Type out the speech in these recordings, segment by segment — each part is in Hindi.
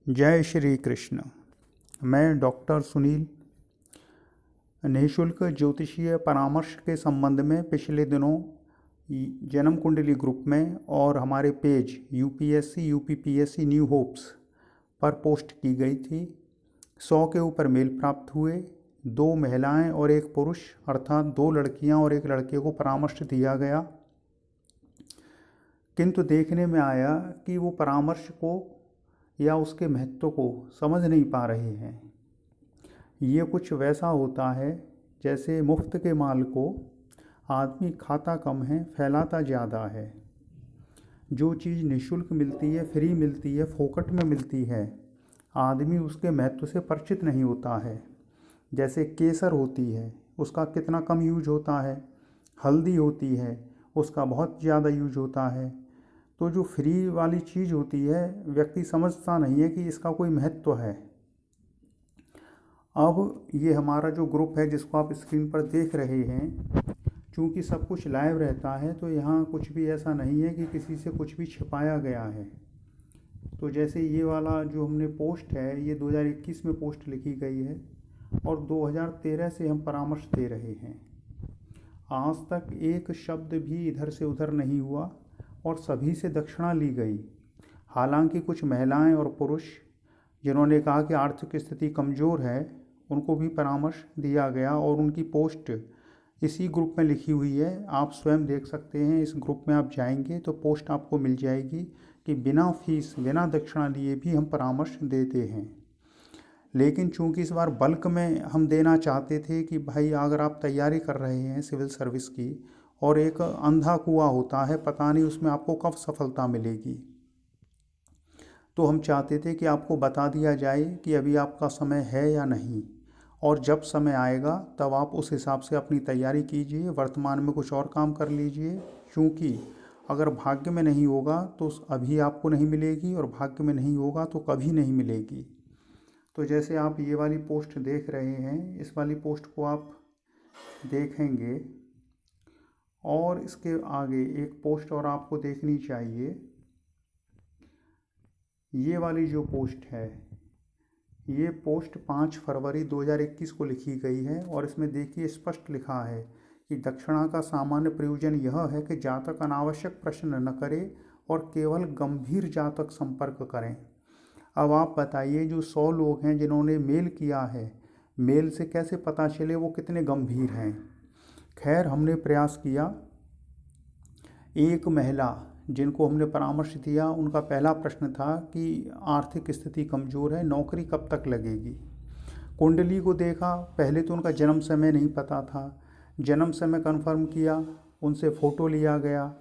जय श्री कृष्ण। मैं डॉक्टर सुनील निःशुल्क ज्योतिषीय परामर्श के संबंध में पिछले दिनों जन्म कुंडली ग्रुप में और हमारे page UPSC UPPSC new hopes पर पोस्ट की गई थी। 100 के ऊपर मेल प्राप्त हुए। 2 महिलाएं और 1 पुरुष अर्थात 2 लड़कियां और 1 लड़के को परामर्श दिया गया, किंतु देखने में आया कि वो परामर्श को या उसके महत्व को समझ नहीं पा रहे हैं। ये कुछ वैसा होता है जैसे मुफ्त के माल को आदमी खाता कम है, फैलाता ज़्यादा है। जो चीज़ निःशुल्क मिलती है, फ्री मिलती है, फोकट में मिलती है, आदमी उसके महत्व से परिचित नहीं होता है। जैसे केसर होती है, उसका कितना कम यूज होता है। हल्दी होती है, उसका बहुत ज़्यादा यूज होता है। तो जो फ्री वाली चीज़ होती है, व्यक्ति समझता नहीं है कि इसका कोई महत्व है। अब ये हमारा जो ग्रुप है जिसको आप स्क्रीन पर देख रहे हैं, चूँकि सब कुछ लाइव रहता है तो यहाँ कुछ भी ऐसा नहीं है कि किसी से कुछ भी छिपाया गया है। तो जैसे ये वाला जो हमने पोस्ट है, ये 2021 में पोस्ट लिखी गई है और 2013 से हम परामर्श दे रहे हैं। आज तक एक शब्द भी इधर से उधर नहीं हुआ और सभी से दक्षिणा ली गई। हालांकि कुछ महिलाएं और पुरुष जिन्होंने कहा कि आर्थिक स्थिति कमज़ोर है, उनको भी परामर्श दिया गया और उनकी पोस्ट इसी ग्रुप में लिखी हुई है। आप स्वयं देख सकते हैं। इस ग्रुप में आप जाएंगे तो पोस्ट आपको मिल जाएगी कि बिना फीस, बिना दक्षिणा लिए भी हम परामर्श देते हैं। लेकिन चूंकि इस बार बल्क में हम देना चाहते थे कि भाई अगर आप तैयारी कर रहे हैं सिविल सर्विस की, और एक अंधा कुआं होता है, पता नहीं उसमें आपको कब सफलता मिलेगी, तो हम चाहते थे कि आपको बता दिया जाए कि अभी आपका समय है या नहीं, और जब समय आएगा तब आप उस हिसाब से अपनी तैयारी कीजिए। वर्तमान में कुछ और काम कर लीजिए, क्योंकि अगर भाग्य में नहीं होगा तो अभी आपको नहीं मिलेगी, और भाग्य में नहीं होगा तो कभी नहीं मिलेगी। तो जैसे आप ये वाली पोस्ट देख रहे हैं, इस वाली पोस्ट को आप देखेंगे और इसके आगे एक पोस्ट और आपको देखनी चाहिए। ये वाली जो पोस्ट है, ये पोस्ट 5 फरवरी 2021 को लिखी गई है और इसमें देखिए स्पष्ट लिखा है कि दक्षिणा का सामान्य प्रयोजन यह है कि जातक अनावश्यक प्रश्न न करे और केवल गंभीर जातक संपर्क करें। अब आप बताइए, जो 100 लोग हैं जिन्होंने मेल किया है, मेल से कैसे पता चले वो कितने गंभीर हैं। खैर, हमने प्रयास किया। एक महिला जिनको हमने परामर्श दिया, उनका पहला प्रश्न था कि आर्थिक स्थिति कमज़ोर है, नौकरी कब तक लगेगी। कुंडली को देखा, पहले तो उनका जन्म समय नहीं पता था, जन्म समय कंफर्म किया, उनसे फ़ोटो लिया गया।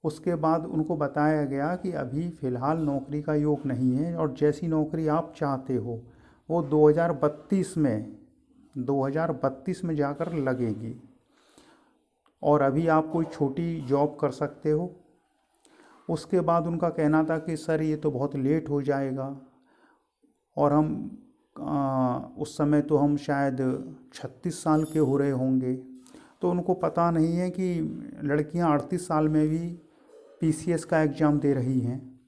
उसके बाद उनको बताया गया कि अभी फ़िलहाल नौकरी का योग नहीं है और जैसी नौकरी आप चाहते हो वो 2032 में जाकर लगेगी, और अभी आप कोई छोटी जॉब कर सकते हो। उसके बाद उनका कहना था कि सर ये तो बहुत लेट हो जाएगा, और हम उस समय तो हम शायद 36 साल के हो रहे होंगे। तो उनको पता नहीं है कि लड़कियां 38 साल में भी पीसीएस का एग्ज़ाम दे रही हैं,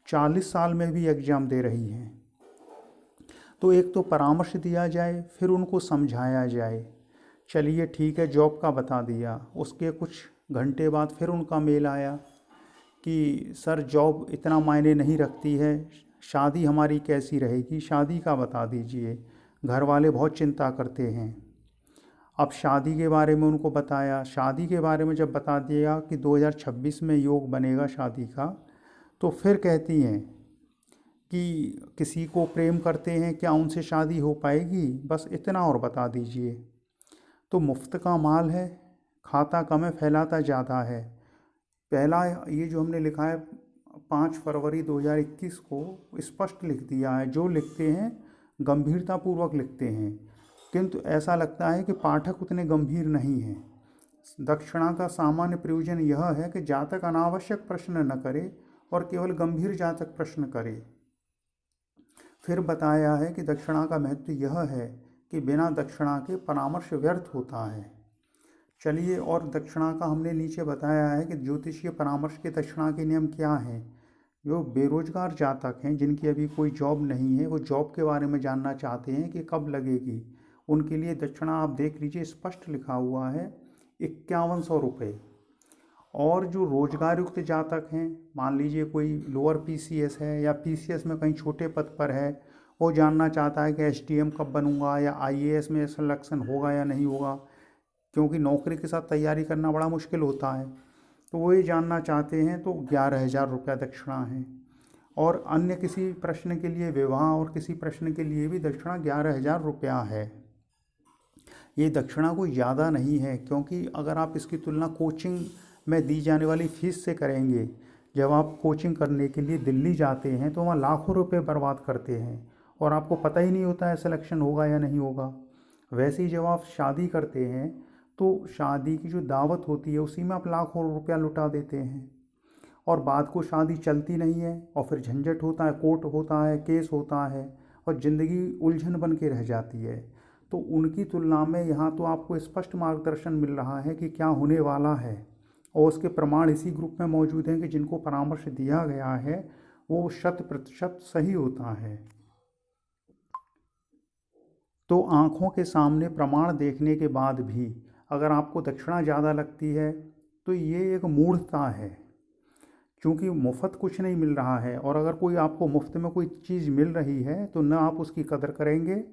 40 साल में भी एग्ज़ाम दे रही हैं। तो एक तो परामर्श दिया जाए, फिर उनको समझाया जाए। चलिए ठीक है, जॉब का बता दिया। उसके कुछ घंटे बाद फिर उनका मेल आया कि सर जॉब इतना मायने नहीं रखती है, शादी हमारी कैसी रहेगी, शादी का बता दीजिए, घर वाले बहुत चिंता करते हैं। अब शादी के बारे में उनको बताया। शादी के बारे में जब बता दिया कि 2026 में योग बनेगा शादी का, तो फिर कहती हैं कि किसी को प्रेम करते हैं क्या, उनसे शादी हो पाएगी, बस इतना और बता दीजिए। तो मुफ्त का माल है, खाता कम है, फैलाता ज़्यादा है। पहला ये जो हमने लिखा है 5 फरवरी 2021 को, स्पष्ट लिख दिया है। जो लिखते हैं गंभीरतापूर्वक लिखते हैं, किंतु ऐसा लगता है कि पाठक उतने गंभीर नहीं हैं। दक्षिणा का सामान्य प्रयोजन यह है कि जातक अनावश्यक प्रश्न न करे और केवल गंभीर जातक प्रश्न करे। फिर बताया है कि दक्षिणा का महत्व यह है कि बिना दक्षिणा के परामर्श व्यर्थ होता है। चलिए, और दक्षिणा का हमने नीचे बताया है कि ज्योतिषीय परामर्श के दक्षिणा के नियम क्या हैं। जो बेरोजगार जातक हैं जिनकी अभी कोई जॉब नहीं है, वो जॉब के बारे में जानना चाहते हैं कि कब लगेगी, उनके लिए दक्षिणा आप देख लीजिए, स्पष्ट लिखा हुआ है 5100 रुपये। और जो रोजगार युक्त जातक हैं, मान लीजिए कोई लोअर पीसीएस है या पीसीएस में कहीं छोटे पद पर है, वो जानना चाहता है कि एसडीएम कब बनूंगा या आईएएस में सिलेक्शन होगा या नहीं होगा, क्योंकि नौकरी के साथ तैयारी करना बड़ा मुश्किल होता है, तो वो ये जानना चाहते हैं, तो 11,000 रुपया दक्षिणा है। और अन्य किसी प्रश्न के लिए विवाह और किसी प्रश्न के लिए भी दक्षिणा 11,000 रुपया है। ये दक्षिणा कोई ज़्यादा नहीं है, क्योंकि अगर आप इसकी तुलना कोचिंग में दी जाने वाली फीस से करेंगे, जब आप कोचिंग करने के लिए दिल्ली जाते हैं तो वहाँ लाखों रुपए बर्बाद करते हैं और आपको पता ही नहीं होता है सिलेक्शन होगा या नहीं होगा। वैसे ही जब आप शादी करते हैं तो शादी की जो दावत होती है उसी में आप लाखों रुपया लुटा देते हैं, और बाद को शादी चलती नहीं है और फिर झंझट होता है, कोर्ट होता है, केस होता है और ज़िंदगी उलझन बन के रह जाती है। तो उनकी तुलना में यहाँ तो आपको स्पष्ट मार्गदर्शन मिल रहा है कि क्या होने वाला है, और उसके प्रमाण इसी ग्रुप में मौजूद हैं कि जिनको परामर्श दिया गया है वो 100% सही होता है। तो आँखों के सामने प्रमाण देखने के बाद भी अगर आपको दक्षिणा ज़्यादा लगती है तो ये एक मूढ़ता है, क्योंकि मुफ्त कुछ नहीं मिल रहा है, और अगर कोई आपको मुफ्त में कोई चीज़ मिल रही है तो न आप उसकी कदर करेंगे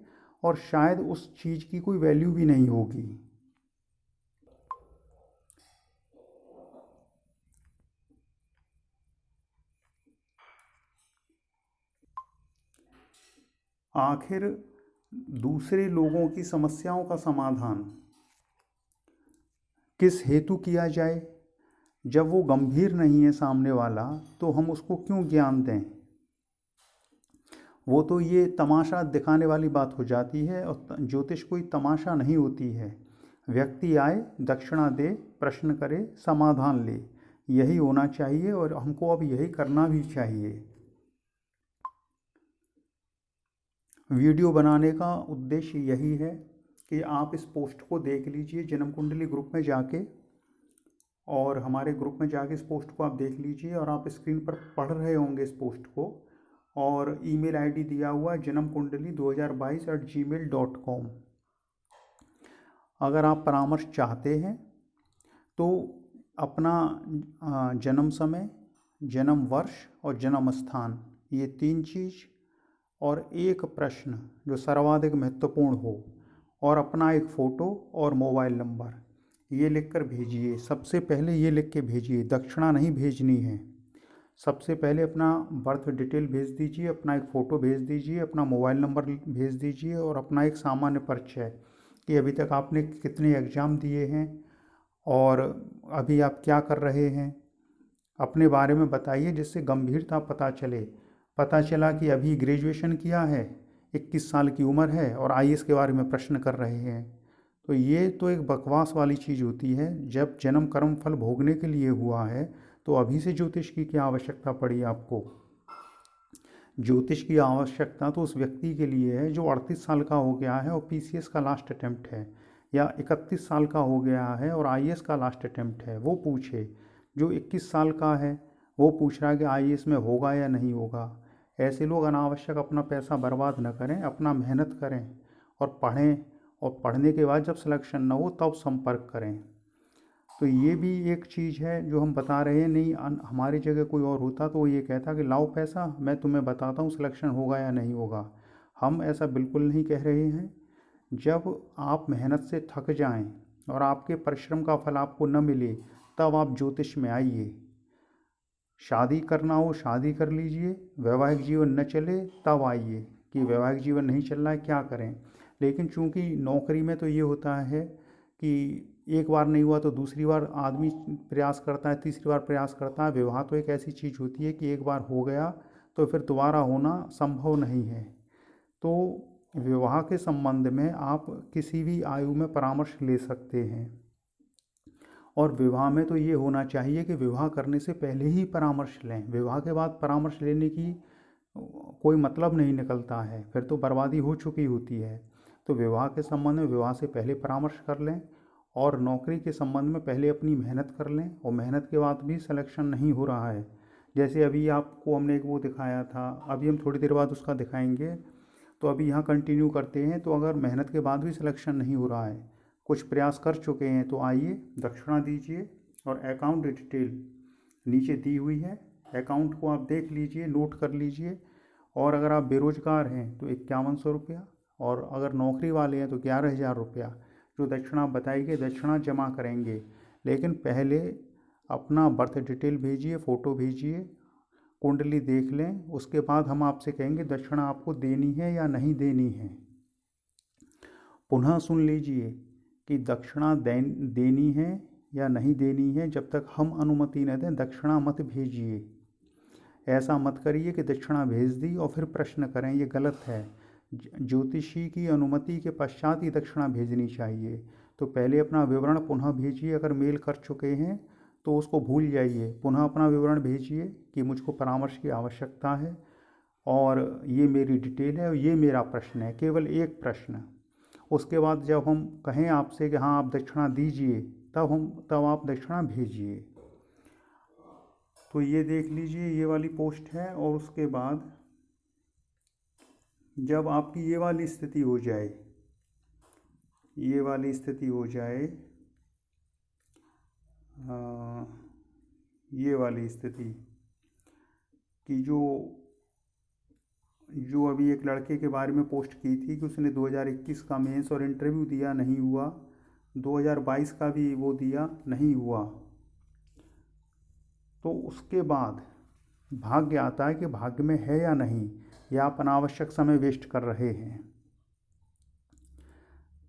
और शायद उस चीज़ की कोई वैल्यू भी नहीं होगी। आखिर दूसरे लोगों की समस्याओं का समाधान किस हेतु किया जाए? जब वो गंभीर नहीं है सामने वाला तो हम उसको क्यों ज्ञान दें? वो तो ये तमाशा दिखाने वाली बात हो जाती है, और ज्योतिष कोई तमाशा नहीं होती है। व्यक्ति आए, दक्षिणा दे, प्रश्न करे, समाधान ले, यही होना चाहिए और हमको अब यही करना भी चाहिए। वीडियो बनाने का उद्देश्य यही है कि आप इस पोस्ट को देख लीजिए जन्म कुंडली ग्रुप में जाके, और हमारे ग्रुप में जाके इस पोस्ट को आप देख लीजिए, और आप स्क्रीन पर पढ़ रहे होंगे इस पोस्ट को, और ईमेल आईडी दिया हुआ है janamkundali2022@gmail.com। अगर आप परामर्श चाहते हैं तो अपना जन्म समय, जन्म वर्ष और जन्म स्थान, ये 3 चीज़ और एक प्रश्न जो सर्वाधिक महत्वपूर्ण हो, और अपना एक फ़ोटो और मोबाइल नंबर, ये लिखकर भेजिए। सबसे पहले ये लिख के भेजिए, दक्षिणा नहीं भेजनी है। सबसे पहले अपना बर्थ डिटेल भेज दीजिए, अपना एक फ़ोटो भेज दीजिए, अपना मोबाइल नंबर भेज दीजिए, और अपना एक सामान्य परिचय कि अभी तक आपने कितने एग्ज़ाम दिए हैं और अभी आप क्या कर रहे हैं, अपने बारे में बताइए, जिससे गंभीरता पता चले। पता चला कि अभी ग्रेजुएशन किया है, 21 साल की उम्र है और आईएएस के बारे में प्रश्न कर रहे हैं, तो ये तो एक बकवास वाली चीज़ होती है। जब जन्म कर्म फल भोगने के लिए हुआ है तो अभी से ज्योतिष की क्या आवश्यकता पड़ी आपको? ज्योतिष की आवश्यकता तो उस व्यक्ति के लिए है जो 38 साल का हो गया है और पीसीएस का लास्ट अटेम्प्ट है, या 31 साल का हो गया है और आईएएस का लास्ट अटेम्प्ट है, वो पूछे। जो 21 साल का है वो पूछ रहा है कि आईएएस में होगा या नहीं होगा। ऐसे लोग अनावश्यक अपना पैसा बर्बाद न करें, अपना मेहनत करें और पढ़ें, और पढ़ने के बाद जब सिलेक्शन ना हो तब संपर्क करें। तो ये भी एक चीज़ है जो हम बता रहे हैं। नहीं हमारी जगह कोई और होता तो वो ये कहता कि लाओ पैसा, मैं तुम्हें बताता हूँ सिलेक्शन होगा या नहीं होगा। हम ऐसा बिल्कुल नहीं कह रहे हैं। जब आप मेहनत से थक जाएं और आपके परिश्रम का फल आपको न मिले, तब आप ज्योतिष में आइए। शादी करना हो शादी कर लीजिए, वैवाहिक जीवन न चले तब आइए कि वैवाहिक जीवन नहीं चल रहा है, क्या करें। लेकिन चूंकि नौकरी में तो ये होता है कि एक बार नहीं हुआ तो दूसरी बार आदमी प्रयास करता है, तीसरी बार प्रयास करता है। विवाह तो एक ऐसी चीज़ होती है कि एक बार हो गया तो फिर दोबारा होना संभव नहीं है। तो विवाह के संबंध में आप किसी भी आयु में परामर्श ले सकते हैं, और विवाह में तो ये होना चाहिए कि विवाह करने से पहले ही परामर्श लें। विवाह के बाद परामर्श लेने की कोई मतलब नहीं निकलता है, फिर तो बर्बादी हो चुकी होती है। तो विवाह के संबंध में विवाह से पहले परामर्श कर लें, और नौकरी के संबंध में पहले अपनी मेहनत कर लें, और मेहनत के बाद भी सिलेक्शन नहीं हो रहा है, जैसे अभी आपको हमने एक वो दिखाया था, अभी हम थोड़ी देर बाद उसका दिखाएंगे। तो अभी यहाँ कंटिन्यू करते हैं। तो अगर मेहनत के बाद भी सिलेक्शन नहीं हो रहा है, कुछ प्रयास कर चुके हैं, तो आइए दक्षिणा दीजिए। और अकाउंट डिटेल नीचे दी हुई है, अकाउंट को आप देख लीजिए, नोट कर लीजिए। और अगर आप बेरोजगार हैं तो 5100 रुपया, और अगर नौकरी वाले हैं तो 11,000 रुपया जो दक्षिणा बताई गई दक्षिणा जमा करेंगे। लेकिन पहले अपना बर्थ डिटेल भेजिए, फ़ोटो भेजिए, कुंडली देख लें, उसके बाद हम आपसे कहेंगे दक्षिणा आपको देनी है या नहीं देनी है। पुनः सुन लीजिए कि दक्षिणा देनी है या नहीं देनी है। जब तक हम अनुमति न दें दक्षिणा मत भेजिए। ऐसा मत करिए कि दक्षिणा भेज दी और फिर प्रश्न करें, ये गलत है। ज्योतिषी की अनुमति के पश्चात ही दक्षिणा भेजनी चाहिए। तो पहले अपना विवरण पुनः भेजिए। अगर मेल कर चुके हैं तो उसको भूल जाइए, पुनः अपना विवरण भेजिए कि मुझको परामर्श की आवश्यकता है और ये मेरी डिटेल है और ये मेरा प्रश्न है, केवल एक प्रश्न। उसके बाद जब हम कहें आपसे कि हाँ आप दक्षिणा दीजिए, तब आप दक्षिणा भेजिए। तो ये देख लीजिए, ये वाली पोस्ट है। और उसके बाद जब आपकी ये वाली स्थिति हो जाए, ये वाली स्थिति हो जाए, ये वाली स्थिति कि जो अभी एक लड़के के बारे में पोस्ट की थी कि उसने 2021 का मेंस और इंटरव्यू दिया, नहीं हुआ। 2022 का भी वो दिया, नहीं हुआ। तो उसके बाद भाग्य आता है कि भाग्य में है या नहीं, या आप अनावश्यक समय वेस्ट कर रहे हैं।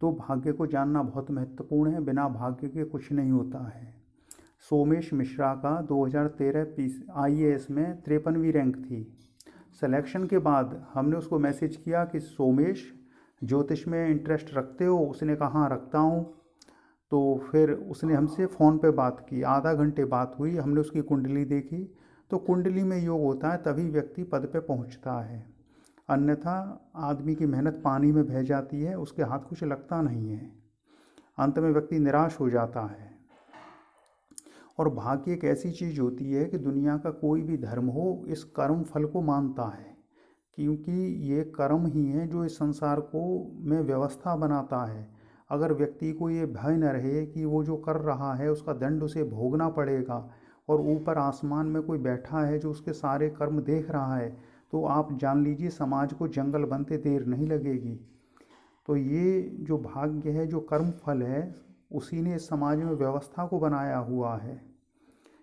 तो भाग्य को जानना बहुत महत्वपूर्ण है, बिना भाग्य के कुछ नहीं होता है। सोमेश मिश्रा का 2013 IAS में 53वीं रैंक थी। सिलेक्शन के बाद हमने उसको मैसेज किया कि सोमेश ज्योतिष में इंटरेस्ट रखते हो? उसने कहा हाँ रखता हूँ। तो फिर उसने हमसे फ़ोन पे बात की, आधा घंटे बात हुई, हमने उसकी कुंडली देखी। तो कुंडली में योग होता है तभी व्यक्ति पद पे पहुंचता है, अन्यथा आदमी की मेहनत पानी में बह जाती है, उसके हाथ कुछ लगता नहीं है, अंत में व्यक्ति निराश हो जाता है। और भाग्य एक ऐसी चीज़ होती है कि दुनिया का कोई भी धर्म हो इस कर्म फल को मानता है, क्योंकि ये कर्म ही है जो इस संसार को में व्यवस्था बनाता है। अगर व्यक्ति को ये भय न रहे कि वो जो कर रहा है उसका दंड उसे भोगना पड़ेगा, और ऊपर आसमान में कोई बैठा है जो उसके सारे कर्म देख रहा है, तो आप जान लीजिए समाज को जंगल बनते देर नहीं लगेगी। तो ये जो भाग्य है, जो कर्म फल है, उसी ने इस समाज में व्यवस्था को बनाया हुआ है।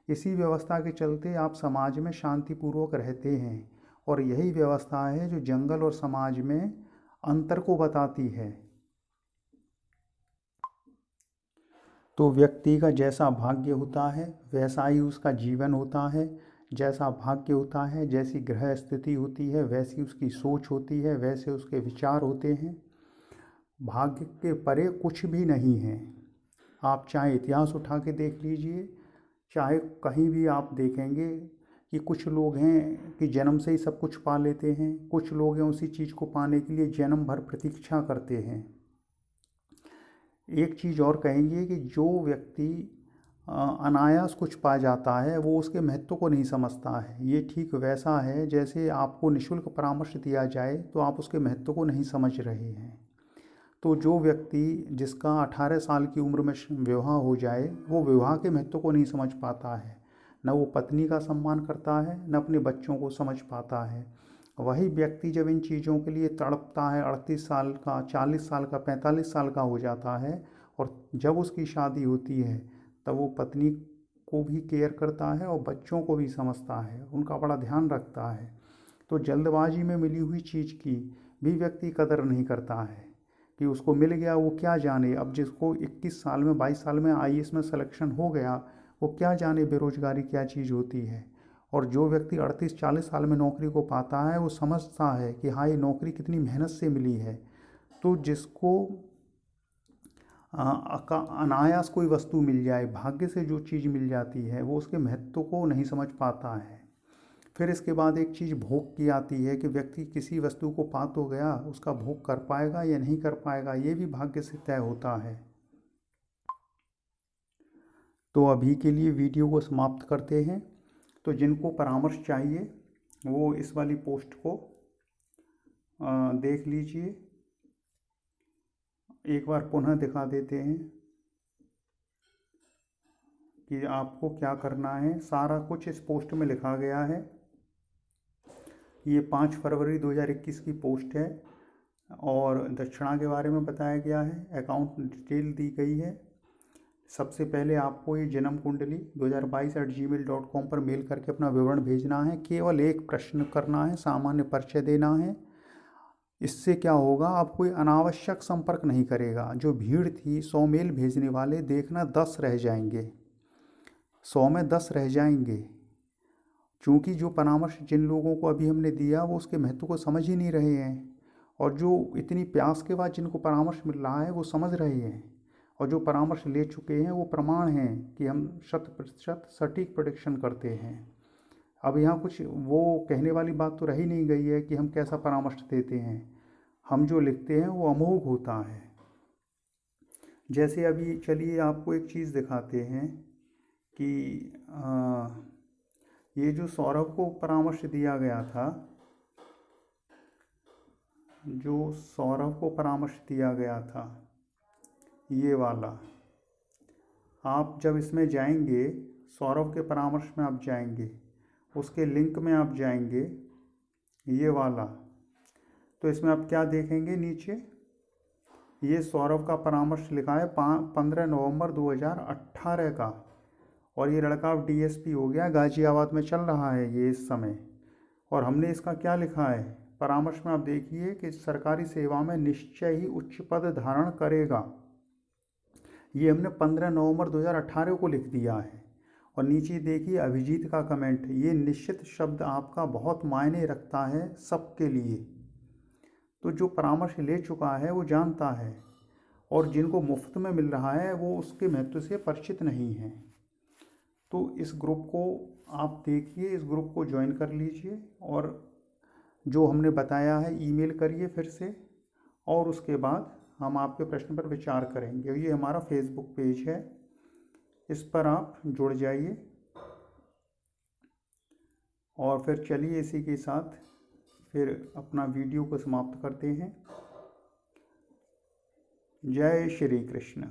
इसी व्यवस्था के चलते आप समाज में शांतिपूर्वक रहते हैं, और यही व्यवस्था है जो जंगल और समाज में अंतर को बताती है। तो व्यक्ति का जैसा भाग्य होता है वैसा ही उसका जीवन होता है। जैसा भाग्य होता है, जैसी ग्रह स्थिति होती है, वैसी उसकी सोच होती है, वैसे उसके विचार होते हैं। भाग्य के परे कुछ भी नहीं है। आप चाहे इतिहास उठा के देख लीजिए, चाहे कहीं भी आप देखेंगे कि कुछ लोग हैं कि जन्म से ही सब कुछ पा लेते हैं, कुछ लोग हैं उसी चीज़ को पाने के लिए जन्म भर प्रतीक्षा करते हैं। एक चीज़ और कहेंगे कि जो व्यक्ति अनायास कुछ पा जाता है वो उसके महत्व को नहीं समझता है। ये ठीक वैसा है जैसे आपको निःशुल्क परामर्श दिया जाए तो आप उसके महत्व को नहीं समझ रहे हैं। तो जो व्यक्ति जिसका 18 साल की उम्र में विवाह हो जाए वो विवाह के महत्व को नहीं समझ पाता है, न वो पत्नी का सम्मान करता है, न अपने बच्चों को समझ पाता है। वही व्यक्ति जब इन चीज़ों के लिए तड़पता है, 38 साल का, 40 साल का, 45 साल का हो जाता है, और जब उसकी शादी होती है तब वो पत्नी को भी केयर करता है और बच्चों को भी समझता है, उनका बड़ा ध्यान रखता है। तो जल्दबाजी में मिली हुई चीज़ की भी व्यक्ति कदर नहीं करता है कि उसको मिल गया, वो क्या जाने। अब जिसको 21 साल में, 22 साल में IAS में सिलेक्शन हो गया, वो क्या जाने बेरोजगारी क्या चीज़ होती है। और जो व्यक्ति 38-40 साल में नौकरी को पाता है वो समझता है कि हाँ ये नौकरी कितनी मेहनत से मिली है। तो जिसको अनायास कोई वस्तु मिल जाए, भाग्य से जो चीज़ मिल जाती है, वो उसके महत्व को नहीं समझ पाता है। फिर इसके बाद एक चीज़ भोग की आती है कि व्यक्ति किसी वस्तु को पा तो गया, उसका भोग कर पाएगा या नहीं कर पाएगा, ये भी भाग्य से तय होता है। तो अभी के लिए वीडियो को समाप्त करते हैं। तो जिनको परामर्श चाहिए वो इस वाली पोस्ट को देख लीजिए। एक बार पुनः दिखा देते हैं कि आपको क्या करना है। सारा कुछ इस पोस्ट में लिखा गया है। ये 5 फरवरी 2021 की पोस्ट है और दक्षिणा के बारे में बताया गया है, अकाउंट डिटेल दी गई है। सबसे पहले आपको ये जन्म कुंडली 2022@gmail.com पर मेल करके अपना विवरण भेजना है। केवल एक प्रश्न करना है, सामान्य परिचय देना है। इससे क्या होगा, आप कोई अनावश्यक संपर्क नहीं करेगा। जो भीड़ थी 100 मेल भेजने वाले, देखना 10 रह जाएंगे, 100 में 10 रह जाएंगे। क्योंकि जो परामर्श जिन लोगों को अभी हमने दिया वो उसके महत्व को समझ ही नहीं रहे हैं, और जो इतनी प्यास के बाद जिनको परामर्श मिल रहा है वो समझ रहे हैं, और जो परामर्श ले चुके हैं वो प्रमाण हैं कि हम 100% सटीक प्रेडिक्शन करते हैं। अब यहाँ कुछ वो कहने वाली बात तो रही नहीं गई है कि हम कैसा परामर्श देते हैं। हम जो लिखते हैं वो अमोघ होता है। जैसे अभी चलिए आपको एक चीज़ दिखाते हैं कि ये जो सौरभ को परामर्श दिया गया था, जो सौरभ को परामर्श दिया गया था ये वाला, आप जब इसमें जाएंगे, सौरभ के परामर्श में आप जाएंगे, उसके लिंक में आप जाएंगे, ये वाला, तो इसमें आप क्या देखेंगे, नीचे ये सौरभ का परामर्श लिखा है 15 नवंबर 2018 का, और ये लड़का अब DSP हो गया, गाजियाबाद में चल रहा है ये इस समय। और हमने इसका क्या लिखा है परामर्श में, आप देखिए कि सरकारी सेवा में निश्चय ही उच्च पद धारण करेगा। ये हमने 15 नवंबर 2018 को लिख दिया है। और नीचे देखिए अभिजीत का कमेंट, ये निश्चित शब्द आपका बहुत मायने रखता है सबके लिए। तो जो परामर्श ले चुका है वो जानता है, और जिनको मुफ्त में मिल रहा है वो उसके महत्व से परिचित नहीं है। तो इस ग्रुप को आप देखिए, इस ग्रुप को ज्वाइन कर लीजिए, और जो हमने बताया है ईमेल करिए फिर से, और उसके बाद हम आपके प्रश्न पर विचार करेंगे। ये हमारा फेसबुक पेज है, इस पर आप जुड़ जाइए। और फिर चलिए इसी के साथ फिर अपना वीडियो को समाप्त करते हैं। जय श्री कृष्ण।